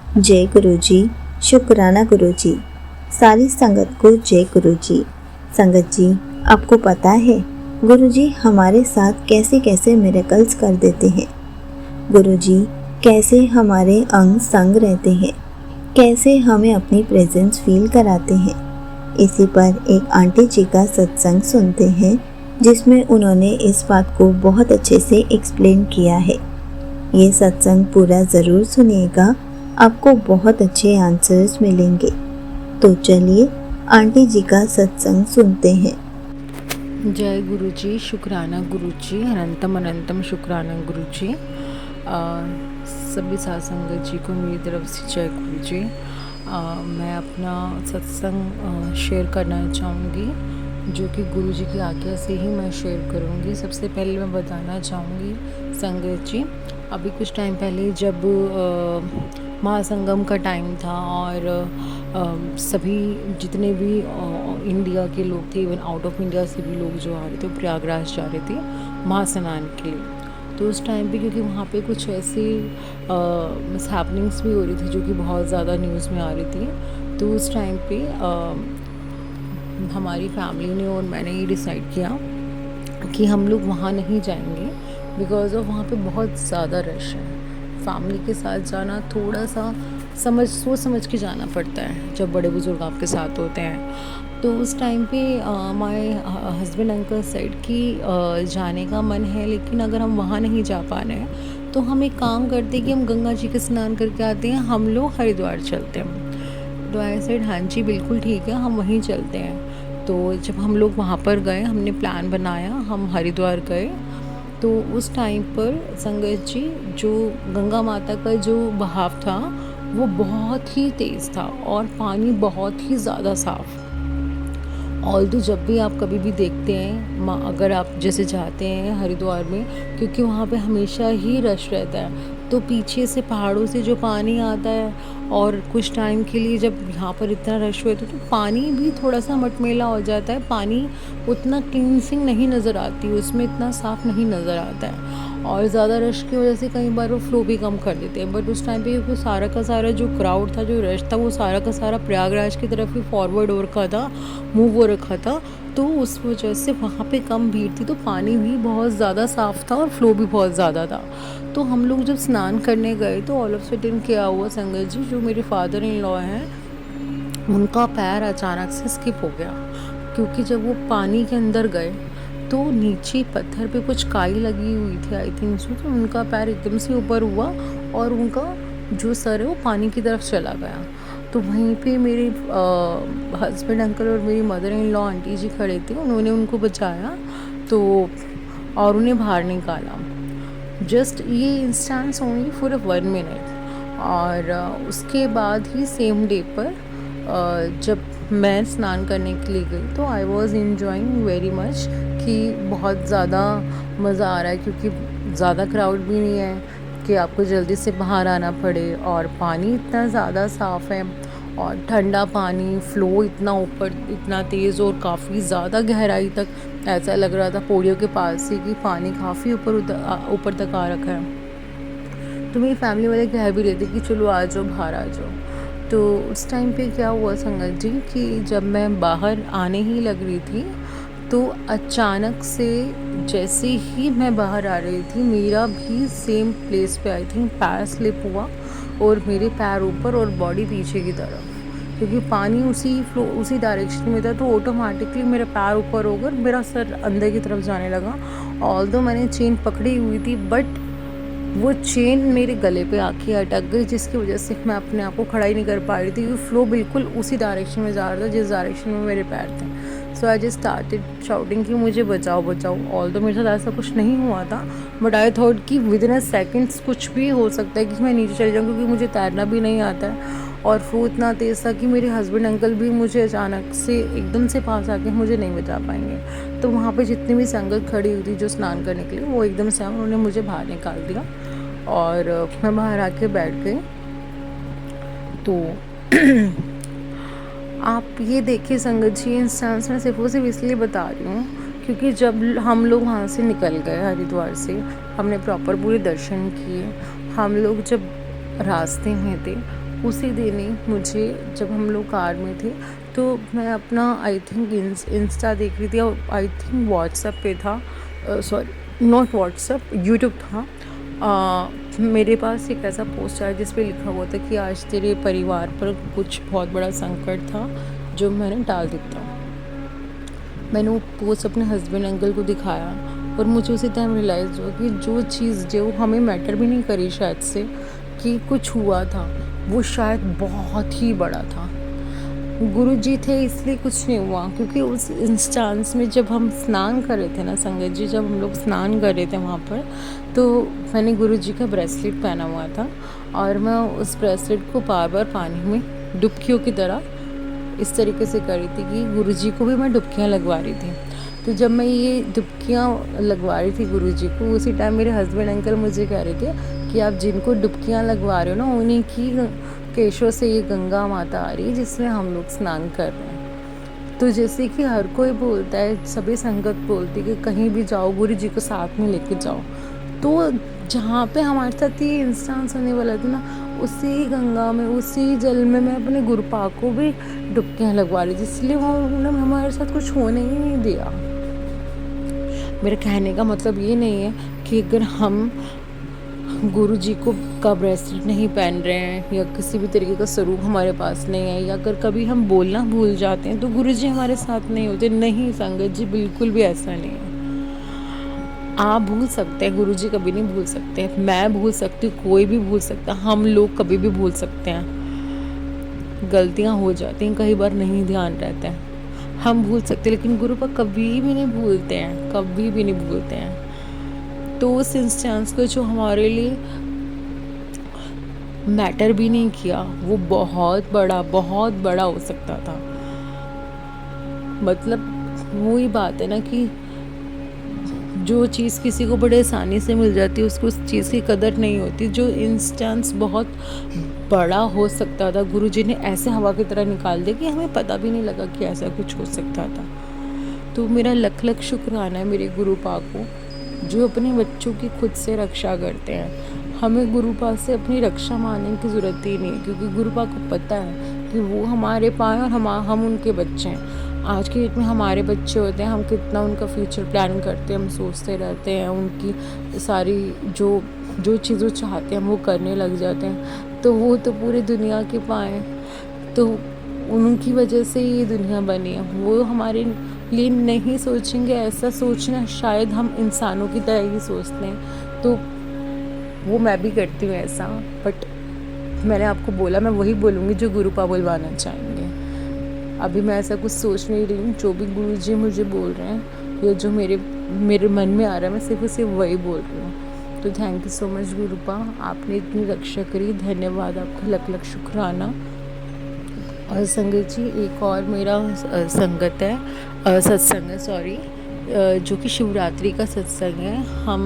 जय गुरु जी, शुक्राना गुरु जी। सारी संगत को जय गुरु जी। संगत जी, आपको पता है गुरु जी हमारे साथ कैसे कैसे मिरेकल्स कर देते हैं। गुरु जी कैसे हमारे अंग संग रहते हैं, कैसे हमें अपनी प्रेजेंस फील कराते हैं। इसी पर एक आंटी जी का सत्संग सुनते हैं जिसमें उन्होंने इस बात को बहुत अच्छे से एक्सप्लेन किया है। ये सत्संग पूरा ज़रूर सुनिएगा, आपको बहुत अच्छे आंसर्स मिलेंगे। तो चलिए आंटी जी का सत्संग सुनते हैं। जय गुरु जी, शुक्राना गुरु जी, अनंतम अनंतम शुक्राना गुरु जी। सभी साथ संगत जी को मेरी तरफ से जय गुरु जी। मैं अपना सत्संग शेयर करना चाहूँगी जो कि गुरु जी की आज्ञा से ही मैं शेयर करूँगी। सबसे पहले मैं बताना चाहूँगी संगत जी, अभी कुछ टाइम पहले जब महासंगम का टाइम था और सभी जितने भी इंडिया के लोग थे, इवन आउट ऑफ इंडिया से भी लोग जो आ रहे थे वो प्रयागराज जा रहे थे महास्नान के लिए। तो उस टाइम पे क्योंकि वहाँ पे कुछ ऐसी मिसहैपनिंग्स भी हो रही थी जो कि बहुत ज़्यादा न्यूज़ में आ रही थी। तो उस टाइम पे हमारी फैमिली ने और मैंने ये डिसाइड किया कि हम लोग वहाँ नहीं जाएंगे बिकॉज़ ऑफ वहाँ पे बहुत ज़्यादा रश है। फैमिली के साथ जाना थोड़ा सा सोच समझ के जाना पड़ता है जब बड़े बुज़ुर्ग आपके साथ होते हैं। तो उस टाइम पे माय हस्बैंड अंकल सेड कि जाने का मन है, लेकिन अगर हम वहाँ नहीं जा पा रहे हैं तो हम एक काम करते हैं कि हम गंगा जी का स्नान करके आते हैं, हम लोग हरिद्वार चलते हैं। तो आई सेड हाँ जी बिल्कुल ठीक है, हम वहीं चलते हैं। तो जब हम लोग वहाँ पर गए, हमने प्लान बनाया, हम हरिद्वार गए। तो उस टाइम पर संगत जी जो गंगा माता का जो बहाव था वो बहुत ही तेज़ था और पानी बहुत ही ज़्यादा साफ़। ऑल्दो जब भी आप कभी भी देखते हैं अगर आप जैसे जाते हैं हरिद्वार में, क्योंकि वहाँ पे हमेशा ही रश रहता है, तो पीछे से पहाड़ों से जो पानी आता है और कुछ टाइम के लिए जब यहाँ पर इतना रश होता है तो पानी भी थोड़ा सा मटमेला हो जाता है, पानी उतना क्लींसिंग नहीं नज़र आती, उसमें इतना साफ़ नहीं नज़र आता है और ज़्यादा रश की वजह से कई बार वो फ़्लो भी कम कर देते हैं। बट उस टाइम पे क्योंकि सारा का सारा जो क्राउड था, जो रश था, वो सारा का सारा प्रयागराज की तरफ ही फॉरवर्ड हो रखा था, मूव हो रखा था, तो उस वजह से वहाँ पे कम भीड़ थी, तो पानी भी बहुत ज़्यादा साफ़ था और फ़्लो भी बहुत ज़्यादा था। तो हम लोग जब स्नान करने गए तो ऑल ऑफ सडन क्या हुआ संगत जी, जो मेरे फादर इन लॉ हैं उनका पैर अचानक से स्किप हो गया, क्योंकि जब वो पानी के अंदर गए तो नीचे पत्थर पे कुछ काई लगी हुई थी आई थिंक सो, तो उनका पैर एकदम से ऊपर हुआ और उनका जो सर है वो पानी की तरफ चला गया। तो वहीं पे मेरे हस्बैंड अंकल और मेरी मदर इन लॉ आंटी जी खड़े थे, उन्होंने उनको बचाया तो और उन्हें बाहर निकाला। जस्ट ये इंस्टेंस ओनली फॉर 1 मिनट। और उसके बाद ही सेम डे पर जब मैं स्नान करने के लिए गई तो I was enjoying very much कि बहुत ज़्यादा मज़ा आ रहा है, क्योंकि ज़्यादा क्राउड भी नहीं है कि आपको जल्दी से बाहर आना पड़े और पानी इतना ज़्यादा साफ़ है और ठंडा पानी, फ़्लो इतना ऊपर, इतना तेज़ और काफ़ी ज़्यादा गहराई तक, ऐसा लग रहा था पौड़ियों के पास से कि पानी काफ़ी ऊपर तक आ रखा है। तो मेरी फैमिली वाले कह भी रहे थे कि चलो आ जाओ, बाहर आ जाओ। तो उस टाइम पे क्या हुआ संगत जी कि जब मैं बाहर आने ही लग रही थी तो अचानक से जैसे ही मैं बाहर आ रही थी, मेरा भी सेम प्लेस पे आई थिंक पैर स्लिप हुआ और मेरे पैर ऊपर और बॉडी पीछे की तरफ, क्योंकि पानी उसी डायरेक्शन में था, तो ऑटोमेटिकली मेरा पैर ऊपर होकर मेरा सर अंदर की तरफ जाने लगा। ऑल्दो मैंने चेन पकड़ी हुई थी बट वो चेन मेरे गले पे आके अटक गई, जिसकी वजह से मैं अपने आप को खड़ा ही नहीं कर पा रही थी, क्योंकि फ़्लो बिल्कुल उसी डायरेक्शन में जा रहा था जिस डायरेक्शन में मेरे पैर थे। सो आई जस्ट स्टार्टेड शाउटिंग कि मुझे बचाओ बचाओ। ऑल्दो मेरे साथ ऐसा कुछ नहीं हुआ था बट आई थॉट कि विद इन अ सेकेंड्स कुछ भी हो सकता है कि मैं नीचे चली जाऊँ, क्योंकि मुझे तैरना भी नहीं आता है और फ़्लो इतना तेज़ था कि मेरे हस्बैंड अंकल भी मुझे अचानक से एकदम से पास आके मुझे नहीं बचा पाएंगे। तो वहाँ पे जितनी भी संगत खड़ी हुई थी जो स्नान करने के लिए, वो एकदम से उन्होंने मुझे बाहर निकाल दिया और मैं बाहर आके बैठ गई। तो आप ये देखिए संगत जी, इंस्टेंस मैं सिर्फ इसलिए बता रही हूँ क्योंकि जब हम लोग वहाँ से निकल गए हरिद्वार से, हमने प्रॉपर पूरे दर्शन किए, हम लोग जब रास्ते में थे उसी दिन ही मुझे, जब हम लोग कार में थे, तो मैं अपना आई थिंक इंस्टा देख रही थी, और आई थिंक व्हाट्सएप पे था, सॉरी नॉट व्हाट्सएप, यूट्यूब था। मेरे पास एक ऐसा पोस्ट आया जिस पे लिखा हुआ था कि आज तेरे परिवार पर कुछ बहुत बड़ा संकट था जो मैंने टाल दिया था। मैंने वो पोस्ट अपने हस्बैंड अंकल को दिखाया, और मुझे उसी टाइम रियलाइज़ हुआ कि जो चीज़ जो हमें मैटर भी नहीं करी शायद से कि कुछ हुआ था, वो शायद बहुत ही बड़ा था। गुरुजी थे इसलिए कुछ नहीं हुआ, क्योंकि उस इंस्टेंस में जब हम स्नान कर रहे थे ना संगत जी, जब हम लोग स्नान कर रहे थे वहाँ पर, तो मैंने गुरुजी का ब्रेसलेट पहना हुआ था, और मैं उस ब्रेसलेट को बार बार पानी में डुबकियों की तरह इस तरीके से कर रही थी कि गुरुजी को भी मैं डुबकियाँ लगवा रही थी। तो जब मैं ये डुबकियाँ लगवा रही थी गुरुजी को, उसी टाइम मेरे हस्बैंड अंकल मुझे कह रहे थे कि आप जिनको डुबकियाँ लगवा रहे हो ना, उन्हीं की केशों से ये गंगा माता आ रही है जिसमें हम लोग स्नान कर रहे हैं। तो जैसे कि हर कोई बोलता है, सभी संगत बोलती है कि कहीं भी जाओ गुरुजी को साथ में लेके जाओ, तो जहाँ पे हमारे साथ ये इंस्टेंस होने वाला था ना, उसी गंगा में, उसी जल में मैं अपने गुरुपा को भी डुबकियाँ लगवा रही थी, इसलिए उन्होंने हमारे साथ कुछ होने ही नहीं दिया। मेरे कहने का मतलब ये नहीं है कि अगर हम गुरुजी को का ब्रेसलेट नहीं पहन रहे हैं, या किसी भी तरीके का स्वरूप हमारे पास नहीं है, या अगर कभी हम बोलना भूल जाते हैं तो गुरुजी हमारे साथ नहीं होते। नहीं संगत जी, बिल्कुल भी ऐसा नहीं है। आप भूल सकते हैं, गुरुजी कभी नहीं भूल सकते, मैं भूल सकती हूँ, कोई भी भूल सकता, हम लोग कभी भी भूल सकते हैं। गलतियाँ हो जाती हैं, कई बार नहीं ध्यान रहता है, हम भूल सकते, लेकिन गुरुपा कभी भी नहीं भूलते हैं, कभी भी नहीं भूलते हैं। तो उस इंस्टेंस को जो हमारे लिए मैटर भी नहीं किया, वो बहुत बड़ा हो सकता था। मतलब वही बात है ना कि जो चीज़ किसी को बड़े आसानी से मिल जाती है, उसको उस चीज़ की कदर नहीं होती। जो इंस्टेंस बहुत बड़ा हो सकता था, गुरुजी ने ऐसे हवा की तरह निकाल दिया कि हमें पता भी नहीं लगा कि ऐसा कुछ हो सकता था। तो मेरा लख लख शुक्राना है मेरे गुरुपा को, जो अपने बच्चों की खुद से रक्षा करते हैं। हमें गुरुपा से अपनी रक्षा मांगने की ज़रूरत ही नहीं है, क्योंकि गुरुपा को पता है कि वो हमारे पाए और हम उनके बच्चे हैं। आज के डेट में हमारे बच्चे होते हैं, हम कितना उनका फ्यूचर प्लानिंग करते हैं, हम सोचते रहते हैं, उनकी सारी जो चीज़ वो चाहते हैं हम वो करने लग जाते हैं। तो वो तो पूरी दुनिया के पाए, तो उनकी वजह से ये दुनिया बनी है। वो हमारे लिए नहीं सोचेंगे, ऐसा सोचना शायद हम इंसानों की तरह ही सोचते हैं, तो वो मैं भी करती हूँ ऐसा। बट मैंने आपको बोला, मैं वही बोलूँगी जो गुरुपा बुलवाना चाहेंगे। अभी मैं ऐसा कुछ सोच नहीं रही हूँ, जो भी गुरुजी मुझे बोल रहे हैं या जो मेरे मन में आ रहा है, मैं सिर्फ वही बोल रही हूँ। तो थैंक यू सो मच गुरुपा, आपने इतनी रक्षा करी, धन्यवाद आपका, लख लख शुक्राना। और संगत जी, एक और मेरा संगत है, सत्संग है, सॉरी, जो कि शिवरात्रि का सत्संग है।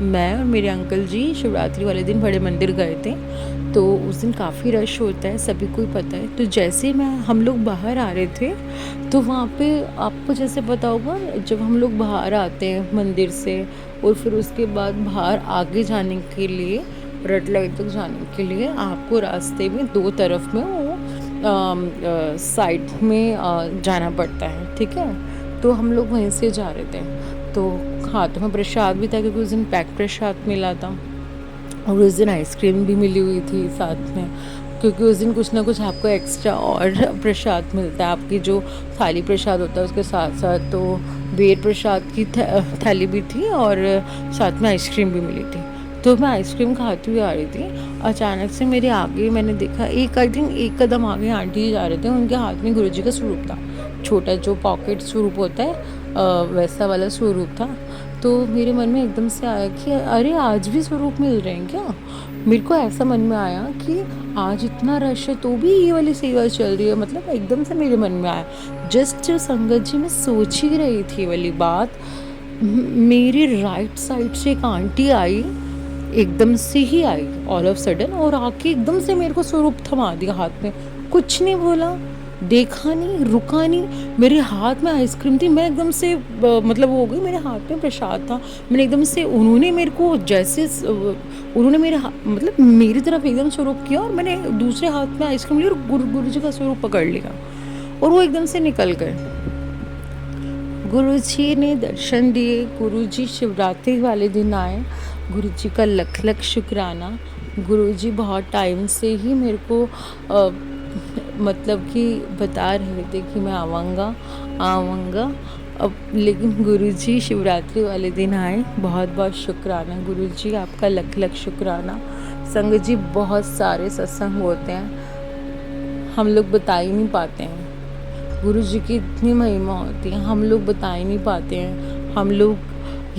मैं और मेरे अंकल जी शिवरात्रि वाले दिन बड़े मंदिर गए थे, तो उस दिन काफ़ी रश होता है, सभी को ही पता है। तो जैसे हम लोग बाहर आ रहे थे, तो वहाँ पे आपको जैसे पता होगा, जब हम लोग बाहर आते हैं मंदिर से, और फिर उसके बाद बाहर आगे जाने के लिए, रेड लाइट तक जाने के लिए, आपको रास्ते में दो तरफ में वो साइड में जाना पड़ता है, ठीक है। तो हम लोग वहीं से जा रहे थे, तो हाथों में प्रसाद भी था, क्योंकि उस दिन पैक प्रसाद मिला था, और उस दिन आइसक्रीम भी मिली हुई थी साथ में, क्योंकि उस दिन कुछ ना कुछ आपको एक्स्ट्रा और प्रसाद मिलता है। आपकी जो थाली प्रसाद होता है उसके साथ साथ तो बेर प्रसाद की थाली भी थी, और साथ में आइसक्रीम भी मिली थी। तो मैं आइसक्रीम खाती हुई आ रही थी, अचानक से मेरे आगे मैंने देखा, एक कदम आगे आंटी जा रहे थे, उनके हाथ में गुरुजी का स्वरूप था, छोटा जो पॉकेट स्वरूप होता है वैसा वाला स्वरूप था। तो मेरे मन में एकदम से आया कि अरे आज भी स्वरूप मिल रहे हैं क्या। मेरे को ऐसा मन में आया कि आज इतना रश है तो भी ये वाली सेवा चल रही है, मतलब एकदम से मेरे मन में आया। जस्ट संगत जी, मैं सोच ही रही थी ये वाली बात, मेरी राइट साइड से एक आंटी आई, एकदम से ही आई ऑल ऑफ सडन, और आके एकदम से मेरे को स्वरूप थमा दिया हाथ में, कुछ नहीं बोला, देखा नहीं, रुका नहीं। मेरे हाथ में आइसक्रीम थी, मैं एकदम से मतलब वो हो गई, मेरे हाथ में प्रसाद था, मैंने एकदम से, उन्होंने मेरे को जैसे उन्होंने मेरे मतलब मेरी तरफ एकदम स्वरूप किया और मैंने दूसरे हाथ में आइसक्रीम ली और गुरु जी का स्वरूप पकड़ लिया और वो एकदम से निकल गए। गुरु जी ने दर्शन दिए, गुरु जी शिवरात्रि वाले दिन आए, गुरु जी का लख लख शुक्राना। गुरु जी बहुत टाइम से ही मेरे को मतलब कि बता रहे थे कि मैं आऊँगा अब, लेकिन गुरु जी शिवरात्रि वाले दिन आए। बहुत बहुत शुक्राना गुरु जी, आपका लख लख शुक्राना। संगत जी, बहुत सारे सत्संग होते हैं, हम लोग बता ही नहीं पाते हैं। गुरु जी की इतनी महिमा होती है, हम लोग बता ही नहीं पाते हैं, हम लोग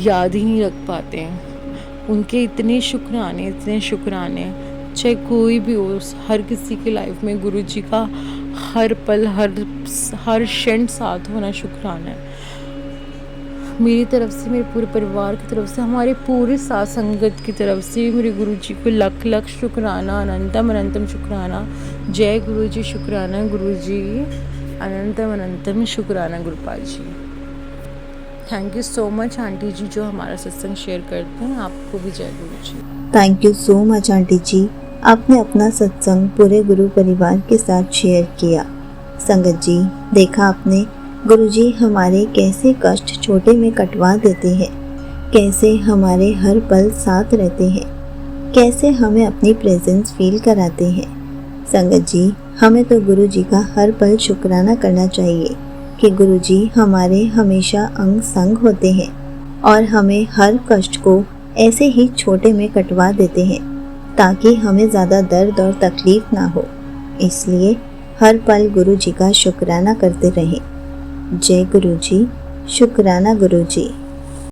याद ही नहीं रख पाते हैं। उनके इतने शुक्राने, चाहे कोई भी हो, हर किसी की लाइफ में गुरु जी का हर पल हर क्षण साथ होना शुक्राना है। मेरी तरफ से, मेरे पूरे परिवार की तरफ से, हमारे पूरे साथ संगत की तरफ से मेरे गुरु जी को लख लख शुक्राना, अनंतम अनंतम शुक्राना। जय गुरु जी, शुक्राना गुरु जी, अनंतम अनंतम शुक्राना Gurupal ji. Thank you so much aunty ji जो हमारा सत्संग शेयर करते हैं। आपको भी जय गुरु जी। Thank you so much aunty ji, आपने अपना सत्संग पूरे गुरु परिवार के साथ शेयर किया। संगत जी, देखा आपने, गुरु जी हमारे कैसे कष्ट छोटे में कटवा देते हैं, कैसे हमारे हर पल साथ रहते हैं, कैसे हमें अपनी प्रेजेंस फील कराते हैं। संगत जी, हमें तो गुरु जी का हर पल शुक्राना करना चाहिए कि गुरु जी हमारे हमेशा अंग संग होते हैं और हमें हर कष्ट को ऐसे ही छोटे में कटवा देते हैं ताकि हमें ज़्यादा दर्द और तकलीफ ना हो। इसलिए हर पल गुरु जी का शुक्राना करते रहें। जय गुरु जी, शुक्राना गुरु जी।